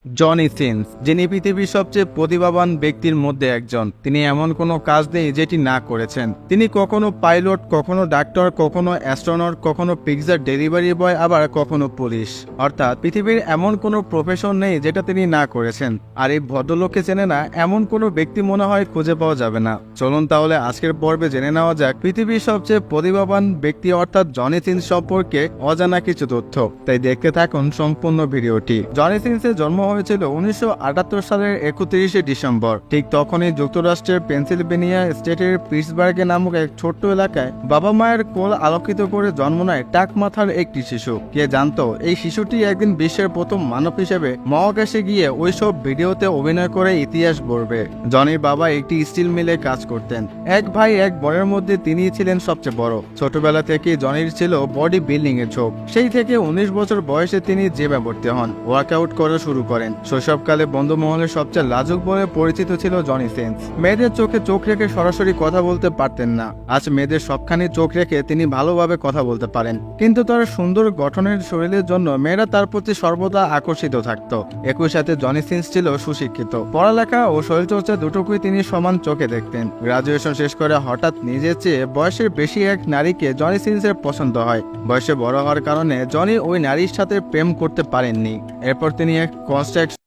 Johnny scenes, যিনি পৃথিবীর সবচেয়ে প্রতিভাবান ব্যক্তির মধ্যে একজন। তিনি এমন কোনো কাজ নেই যেটি না করেছেন। তিনি কখনো পাইলট, কখনো ডাক্তার, কখনো অ্যাস্ট্রোনট, কখনো পিৎজা ডেলিভারি বয়, আবার কখনো পুলিশ। অর্থাৎ পৃথিবীর এমন কোনো প্রফেশন নেই যেটা তিনি না করেছেন। আর এই ভদ্রলোককে চেনে না এমন কোনো ব্যক্তি মনে হয় খুঁজে পাওয়া যাবে না। চলুন তাহলে আজকের পর্বে জেনে নেওয়া যাক পৃথিবীর সবচেয়ে প্রতিভাবান ব্যক্তি অর্থাৎ জনি সিনস সম্পর্কে অজানা কিছু তথ্য। তাই দেখতে থাকুন সম্পূর্ণ ভিডিওটি। জনি সিনসের জন্ম হয়েছিল 1978 সালের 31শে ডিসেম্বর। ঠিক তখনই যুক্তরাষ্ট্রের পেনসিলভেনিয়া স্টেটের পিটসবার্গে নামক এক ছোট্ট এলাকায় বাবা মায়ের কোল আলোকিত করে জন্ম নেয় টাক মাথার একটি শিশু। কে জানতো এই শিশুটি একদিন বিশ্বের প্রথম মানব হিসেবে মহাকাশে গিয়ে ওইসব ভিডিওতে অভিনয় করে ইতিহাস গড়বে। জনির বাবা একটি স্টিল মিলে কাজ করতেন। এক ভাই এক বোনের মধ্যে তিনিই ছিলেন সবচেয়ে বড়। ছোটবেলা থেকে জনির ছিল বডি বিল্ডিং এর ঝোঁক। সেই থেকে 19 বছর বয়সে তিনি জিমে ভর্তি হন, ওয়ার্কআউট করা শুরু করেন। শৈশবকালে বন্ধুমহলের সবচেয়ে লাজুক বলে পরিচিত ছিল জনি সিনস। মেয়েদের চোখে চোখ রেখে সরাসরি কথা বলতে পারতেন না। আজ মেয়েদের সবখানে চোখ রেখে তিনি ভালোভাবে কথা বলতে পারেন। কিন্তু তার সুন্দর গঠনের শরীরের জন্য মেয়েরা তার প্রতি সর্বদা আকর্ষিত থাকত। একই সাথে জনি সিনস ছিল সুশিক্ষিত। পড়ালেখা ও শরীরচর্চা দুটোকেই তিনি সমান চোখে দেখতেন। গ্রাজুয়েশন শেষ করে হঠাৎ নিজের চেয়ে বয়সের বেশি এক নারীকে জনি সিনসের পছন্দ হয়। বয়সে বড় হওয়ার কারণে জনি ওই নারীর সাথে প্রেম করতে পারেননি। এরপর তিনি এক কনস্ট্রাক্ট